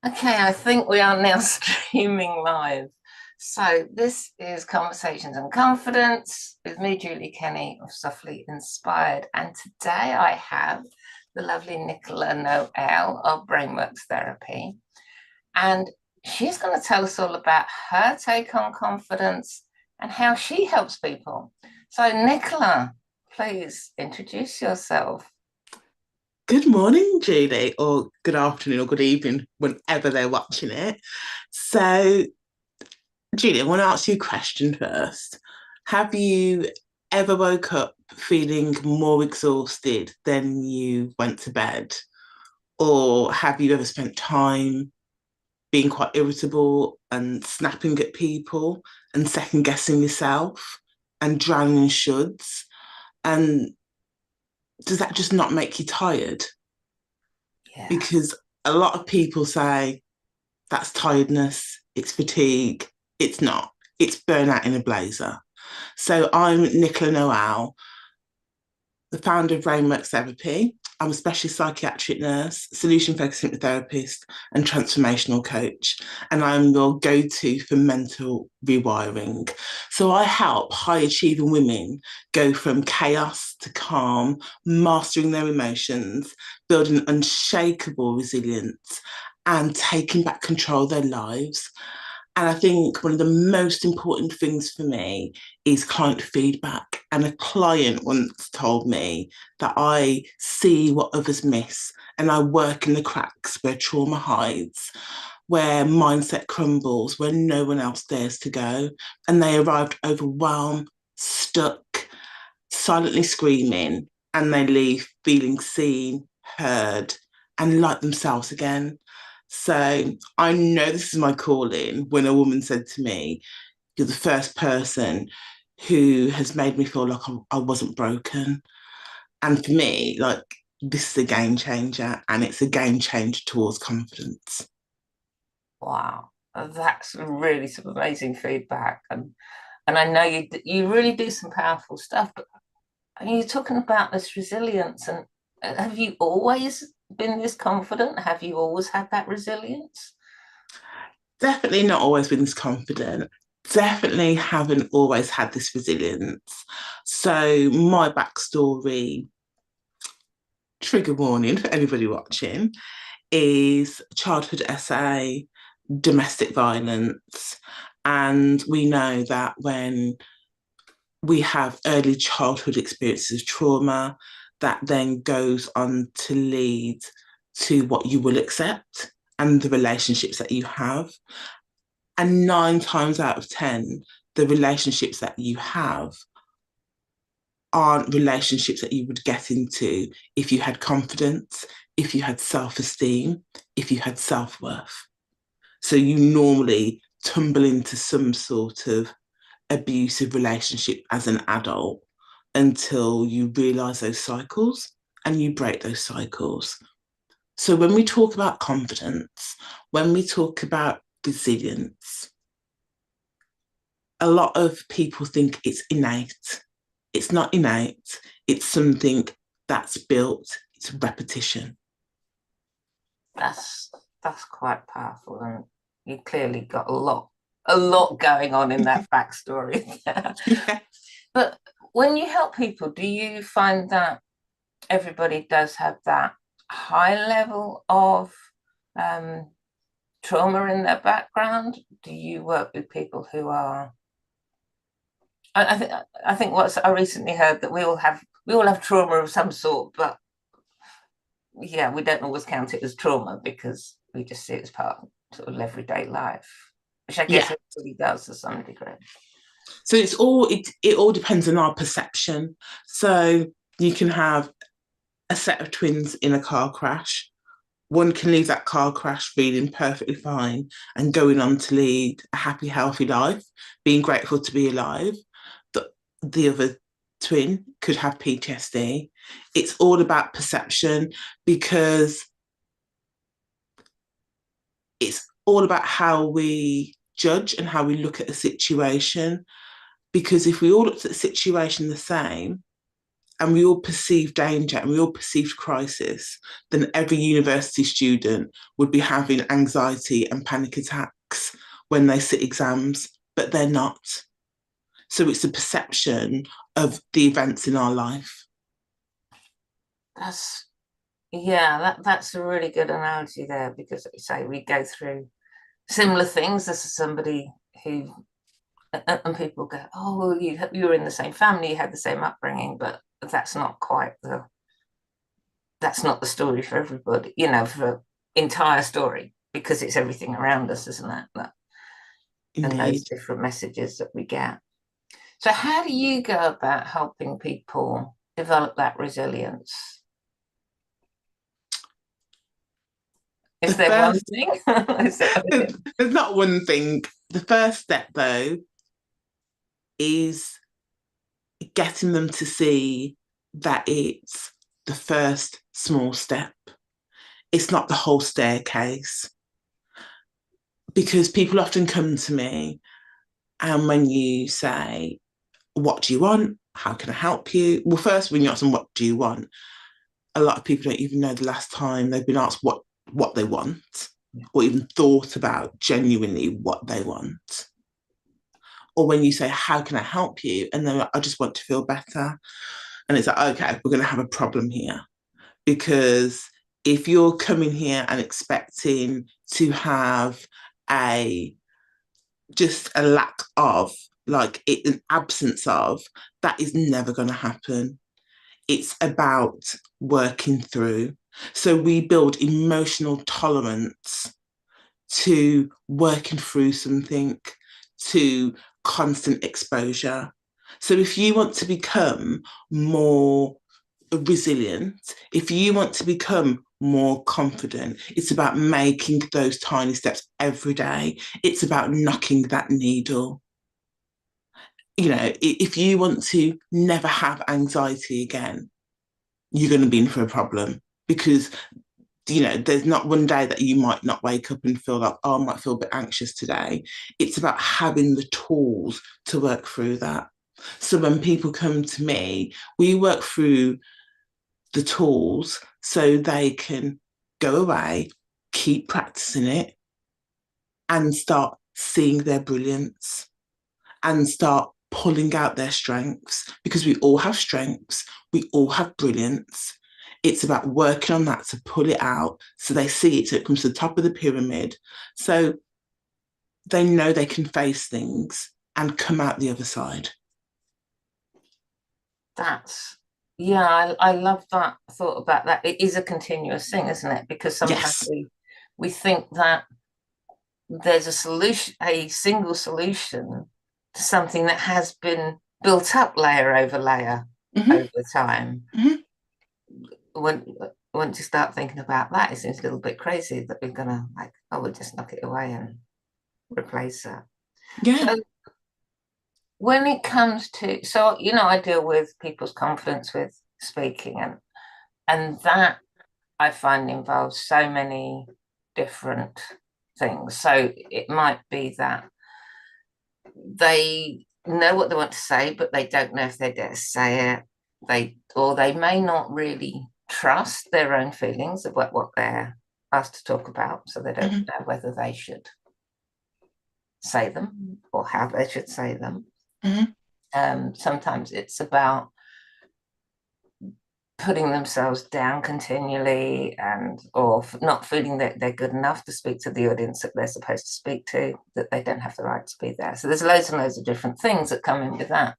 Okay, I think we are now streaming live. So this is Conversations and Confidence with me, Julie Kenny of Softly Inspired. And today I have the lovely Nicola Noel of Brainworks Therapy. And she's going to tell us all about her take on confidence and how she helps people. So Nicola, please introduce yourself. Good morning, Julie, or good afternoon or good evening, whenever they're watching it. So, Julie, I want to ask you a question first. Have you ever woke up feeling more exhausted than you went to bed? Or have you ever spent time being quite irritable and snapping at people and second guessing yourself and drowning in shoulds? And does that just not make you tired? Yeah. Because a lot of people say that's tiredness, it's fatigue. It's not. It's burnout in a blazer. So I'm Nicola Noel, the founder of Brainworks Therapy. I'm a specialist psychiatric nurse, solution focused hypnotherapist, and transformational coach. And I'm your go to for mental rewiring. So I help high achieving women go from chaos to calm, mastering their emotions, building unshakable resilience, and taking back control of their lives. And I think one of the most important things for me is client feedback. And a client once told me that I see what others miss and I work in the cracks where trauma hides, where mindset crumbles, where no one else dares to go. And they arrived overwhelmed, stuck, silently screaming, and they leave feeling seen, heard, and like themselves again. So I know this is my calling when a woman said to me, "You're the first person who has made me feel like I wasn't broken." And for me, like, this is a game changer and it's a game changer towards confidence. Wow, that's really some amazing feedback, and I know you really do some powerful stuff. But you're talking about this resilience, and have you always been this confident? Have you always had that resilience? Definitely not always been this confident. Definitely haven't always had this resilience. So, my backstory, trigger warning for anybody watching, is childhood SA, domestic violence. And we know that when we have early childhood experiences of trauma, that then goes on to lead to what you will accept and the relationships that you have. And nine times out of 10, the relationships that you have aren't relationships that you would get into if you had confidence, if you had self esteem, if you had self worth. So you normally tumble into some sort of abusive relationship as an adult until you realize those cycles and you break those cycles. So when we talk about confidence, when we talk about resilience, a lot of people think it's innate. It's not innate, it's something that's built, it's repetition. That's that's quite powerful, and you clearly got a lot going on in that backstory. Yeah. But when you help people, do you find that everybody does have that high level of um, trauma in their background? Do you work with people who are? I think what I recently heard that we all have trauma of some sort, but yeah, we don't always count it as trauma because we just see it as part of sort of everyday life, which I guess Yeah. everybody does to some degree. So it all depends on our perception. So you can have a set of twins in a car crash. One can leave that car crash feeling perfectly fine and going on to lead a happy, healthy life, being grateful to be alive. The other twin could have PTSD. It's all about perception because it's all about how we judge and how we look at a situation. Because if we all looked at the situation the same, and we all perceive danger and we all perceived crisis, then every university student would be having anxiety and panic attacks when they sit exams, but they're not. So it's a perception of the events in our life. That's yeah, that's a really good analogy there because say we go through similar things. This is somebody who and people go, oh, well, you were in the same family, you had the same upbringing, but that's not quite the that's not the story for everybody, for entire story because it's everything around us, isn't it? And those Indeed. different messages that we get. So, how do you go about helping people develop that resilience? The Is there one first, thing? Is there, there's not one thing. The first step, though, is getting them to see that it's the first small step. It's not the whole staircase. Because people often come to me, and when you say, what do you want? How can I help you? Well, first, when you ask them, what do you want? A lot of people don't even know the last time they've been asked what they want or even thought about genuinely what they want. Or when you say, how can I help you? And then I just want to feel better. And it's like, okay, we're going to have a problem here. Because if you're coming here and expecting to have a just a lack of, like an absence of, that is never going to happen. It's about working through. So we build emotional tolerance to working through something, to constant exposure. So if you want to become more resilient, if you want to become more confident, it's about making those tiny steps every day. It's about knocking that needle. If you want to never have anxiety again, you're going to be in for a problem because there's not one day that you might not wake up and feel like, oh, I might feel a bit anxious today. It's about having the tools to work through that. So when people come to me, we work through the tools so they can go away, keep practicing it, and start seeing their brilliance and start pulling out their strengths because we all have strengths, we all have brilliance. It's about working on that to pull it out so they see it, so it comes to the top of the pyramid. So they know they can face things and come out the other side. that's yeah, I love that thought about that. It is a continuous thing, isn't it? Because sometimes Yes. we think that there's a solution, a single solution to something that has been built up layer over layer Mm-hmm. over time. Mm-hmm. When once you start thinking about that, it seems a little bit crazy that we're gonna like, oh, we'll just knock it away and replace that. Yeah. So when it comes to, so I deal with people's confidence with speaking, and that I find involves so many different things. So it might be that they know what they want to say, but they don't know if they dare say it. They may not really trust their own feelings of what they're asked to talk about, so they don't Mm-hmm. know whether they should say them or how they should say them. Mm-hmm. Sometimes it's about putting themselves down continually and or not feeling that they're good enough to speak to the audience that they're supposed to speak to, that they don't have the right to be there. So there's loads and loads of different things that come in with that.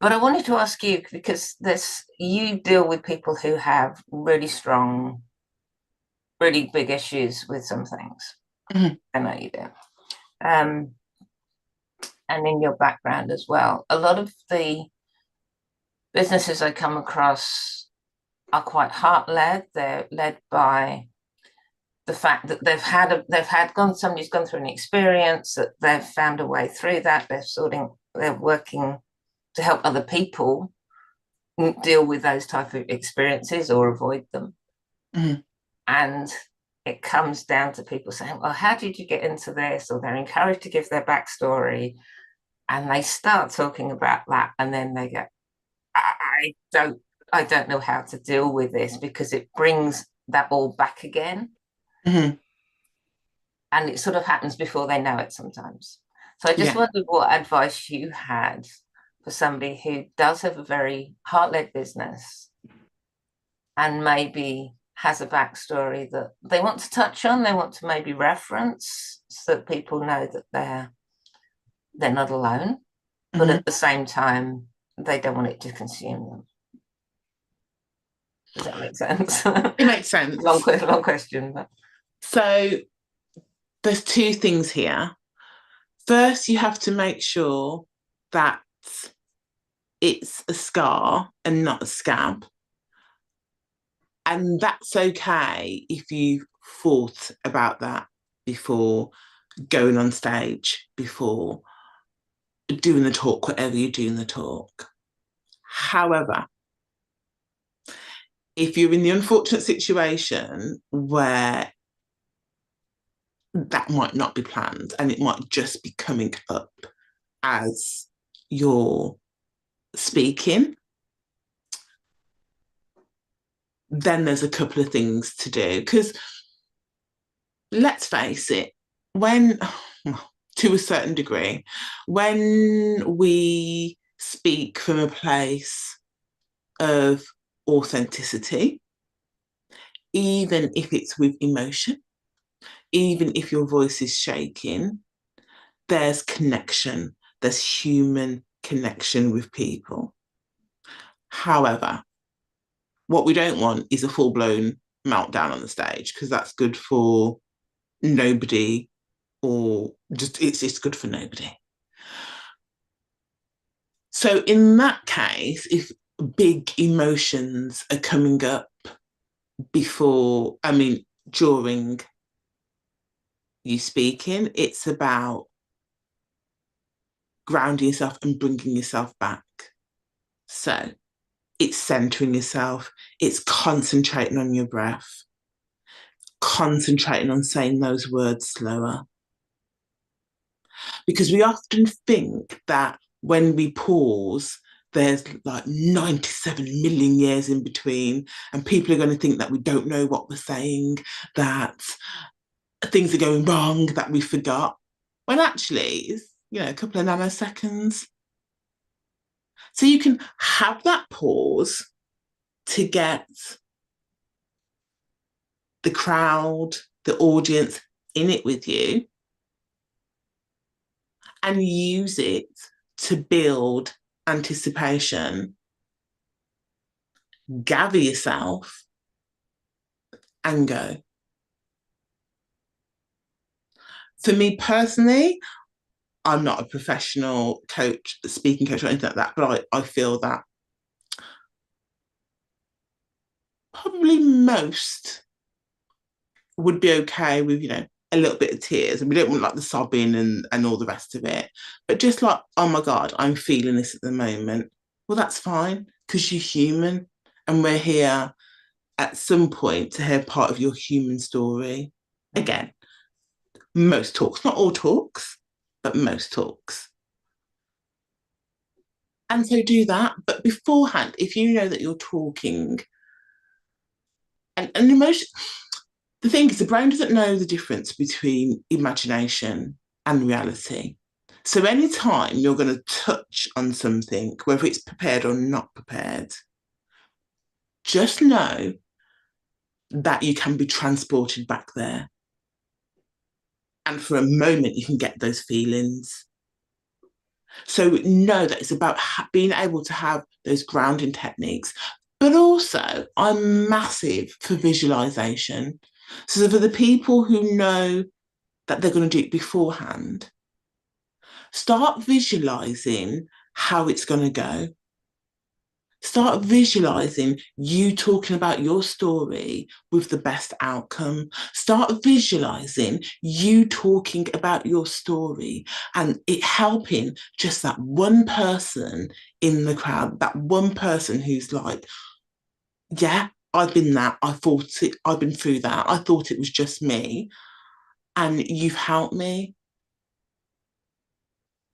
But I wanted to ask you, because you deal with people who have really strong, really big issues with some things. Mm-hmm. I know you do. Um, and in your background as well. A lot of the businesses I come across are quite heart-led. They're led by the fact that somebody's gone through an experience, that they've found a way through that. They're working to help other people deal with those type of experiences or avoid them. Mm-hmm. And it comes down to people saying, well, how did you get into this? Or they're encouraged to give their backstory, and they start talking about that, and then they get don't I don't know how to deal with this because it brings that all back again. Mhm. And it sort of happens before they know it sometimes. So I just Yeah. wondered what advice you had for somebody who does have a very heart-led business and maybe has a backstory that they want to touch on, they want to maybe reference so that people know that they're not alone, but Mhm. at the same time, they don't want it to consume them. Does that make sense? It makes sense. Long question. But... So there's two things here. First, you have to make sure that it's a scar and not a scab. And that's okay if you've thought about that before going on stage, before doing the talk, whatever you do in the talk. However, if you're in the unfortunate situation where that might not be planned and it might just be coming up as you're speaking, then there's a couple of things to do. Because let's face it, when, to a certain degree, when we speak from a place of authenticity, even if it's with emotion, even if your voice is shaking, there's connection, there's human connection with people. However, what we don't want is a full blown meltdown on the stage because that's good for nobody, or just it's good for nobody. So in that case, if big emotions are coming up before, I mean, during you speaking, it's about grounding yourself and bringing yourself back. So it's centering yourself, it's concentrating on your breath, concentrating on saying those words slower. Because we often think that when we pause, there's like 97 million years in between, and people are going to think that we don't know what we're saying, that things are going wrong, that we forgot, when actually it's, a couple of nanoseconds. So you can have that pause to get the crowd, the audience in it with you, and use it to build anticipation, gather yourself, and go. For me personally, I'm not a professional coach, speaking coach, or anything like that, but I feel that probably most would be okay with, a little bit of tears. And we don't want like the sobbing and all the rest of it. But just like, oh my God, I'm feeling this at the moment. Well, that's fine because you're human and we're here at some point to hear part of your human story. Again, most talks, not all talks, but most talks. And so do that. But beforehand, if you know that you're talking and emotion, the thing is, the brain doesn't know the difference between imagination and reality. So anytime you're going to touch on something, whether it's prepared or not prepared, just know that you can be transported back there. And for a moment, you can get those feelings. So know that it's about being able to have those grounding techniques. But also, I'm massive for visualization. So for the people who know that they're going to do it beforehand, start visualizing how it's going to go. Start visualizing you talking about your story with the best outcome. Start visualizing you talking about your story and it helping just that one person in the crowd, that one person who's like, yeah, I've been that. I've been through that. I thought it was just me. And you've helped me.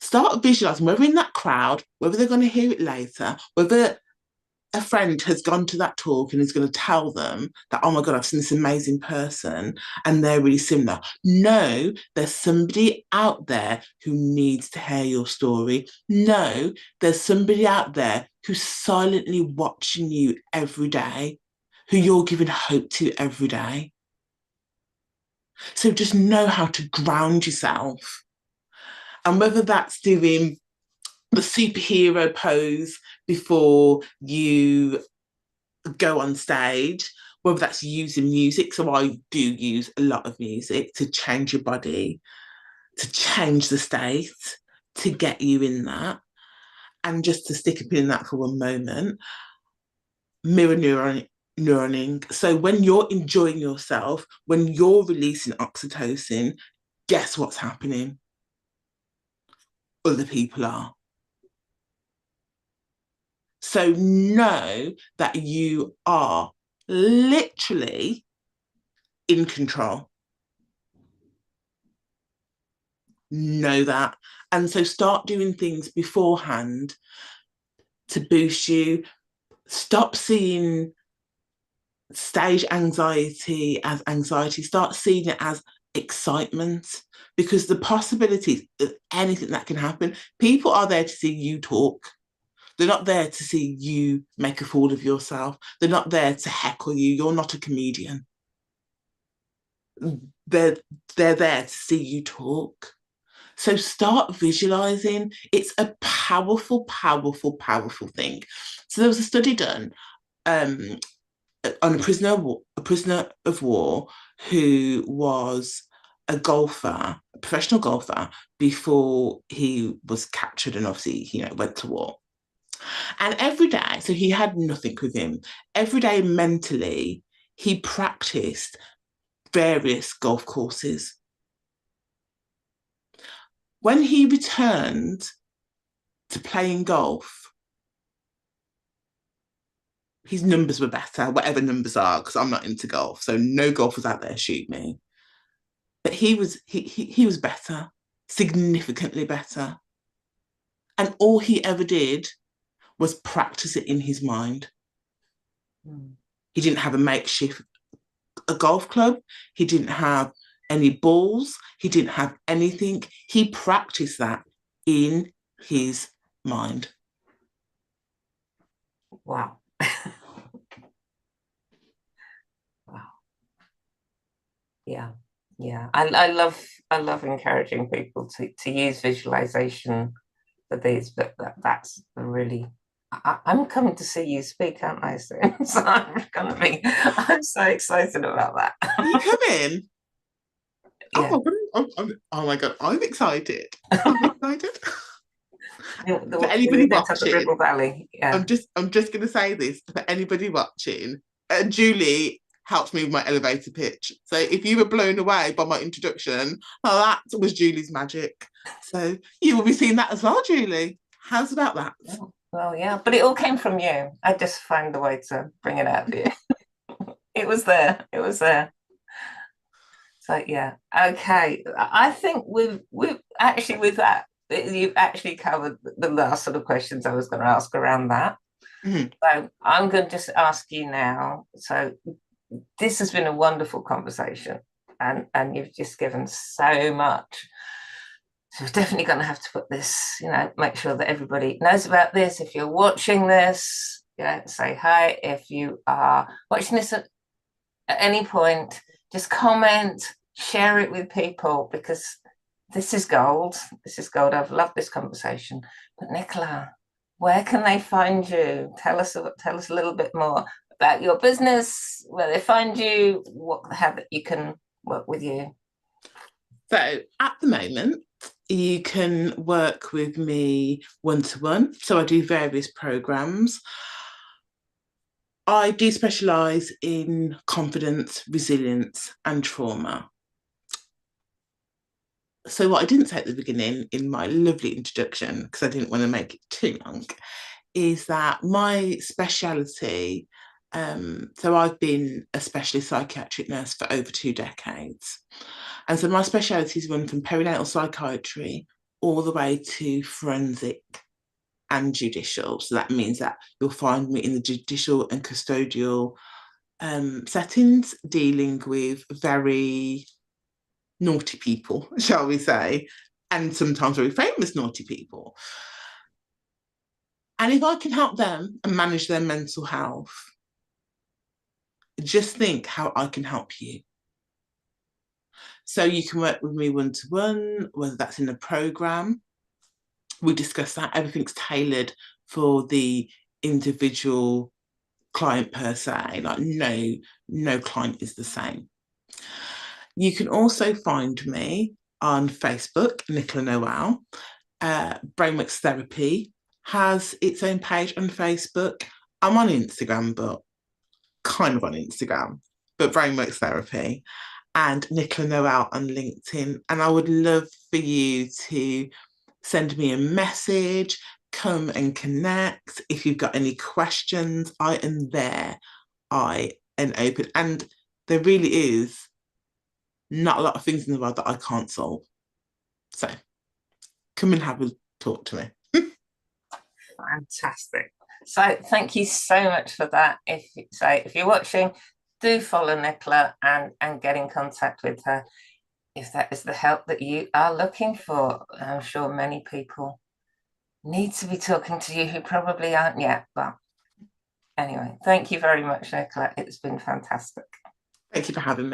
Start visualizing whether in that crowd, whether they're going to hear it later, whether a friend has gone to that talk and is going to tell them that, oh my God, I've seen this amazing person and they're really similar. No, there's somebody out there who needs to hear your story. No, there's somebody out there who's silently watching you every day, who you're giving hope to every day. So just know how to ground yourself. And whether that's doing the superhero pose before you go on stage, whether that's using music. So I do use a lot of music to change your body, to change the state, to get you in that. And just to stick a pin in that for one moment, mirror neuroning. So when you're enjoying yourself, when you're releasing oxytocin, guess what's happening? Other people are. So know that you are literally in control. Know that. And so start doing things beforehand to boost you. Stop seeing stage anxiety as anxiety. Start seeing it as excitement, because the possibilities of anything that can happen, people are there to see you talk. They're not there to see you make a fool of yourself. They're not there to heckle you. You're not a comedian. They're, they're there to see you talk. So start visualizing. It's a powerful, powerful, powerful thing. So there was a study done um, on a prisoner of war who was a golfer, a professional golfer, before he was captured and obviously, went to war. And every day, so he had nothing with him. Every day mentally, he practiced various golf courses. When he returned to playing golf, his numbers were better, whatever numbers are, because I'm not into golf. So no golfers out there shoot me. But he was better, significantly better. And all he ever did was practice it in his mind. He didn't have a makeshift a golf club. He didn't have any balls. He didn't have anything. He practiced that in his mind. Wow. Wow. Yeah. Yeah. I love encouraging people to use visualization for these, but that's a really I'm coming to see you speak, aren't I, soon? So I'm so excited about that. Are you coming? Yeah. Oh my God, I'm excited. I'm excited. For In anybody the depths of the watching, Ribble Valley. Yeah. I'm just gonna say this for anybody watching. Julie helped me with my elevator pitch. So if you were blown away by my introduction, well, that was Julie's magic. So you will be seeing that as well, Julie. How's about that? Oh, well, yeah, but it all came from you. I just found the way to bring it out of you. It was there. It was there. So yeah, okay. I think we've actually with that you've actually covered the last sort of questions I was going to ask around that. Mm-hmm. So I'm going to just ask you now. So this has been a wonderful conversation, and you've just given so much. So we're definitely going to have to put this, make sure that everybody knows about this. If you're watching this, say hi. If you are watching this at any point, just comment, share it with people, because this is gold. This is gold. I've loved this conversation. But Nicola, where can they find you? Tell us a little bit more about your business, where they find you, how that you can work with you. So at the moment, you can work with me one-to-one. So I do various programs. I do specialise in confidence, resilience, and trauma. So what I didn't say at the beginning in my lovely introduction, because I didn't want to make it too long, is that my speciality, so I've been a specialist psychiatric nurse for over 2 decades. And so my specialities run from perinatal psychiatry all the way to forensic and judicial. So that means that you'll find me in the judicial and custodial settings, dealing with very naughty people, shall we say, and sometimes very famous naughty people. And if I can help them and manage their mental health, just think how I can help you. So you can work with me one to one, whether that's in a program. We discuss that. Everything's tailored for the individual client per se. Like no client is the same. You can also find me on Facebook, Nicola Noel. Brainworks Therapy has its own page on Facebook. I'm on Instagram, but kind of on Instagram, but Brainworks Therapy, and Nicola Noel on LinkedIn. And I would love for you to send me a message, come and connect. If you've got any questions, I am there. I am open. And there really is not a lot of things in the world that I can't solve. So come and have a talk to me. Fantastic. So thank you so much for that. If you're watching, do follow Nicola and get in contact with her if that is the help that you are looking for. I'm sure many people need to be talking to you who probably aren't yet. But anyway, thank you very much, Nicola. It's been fantastic. Thank you for having me.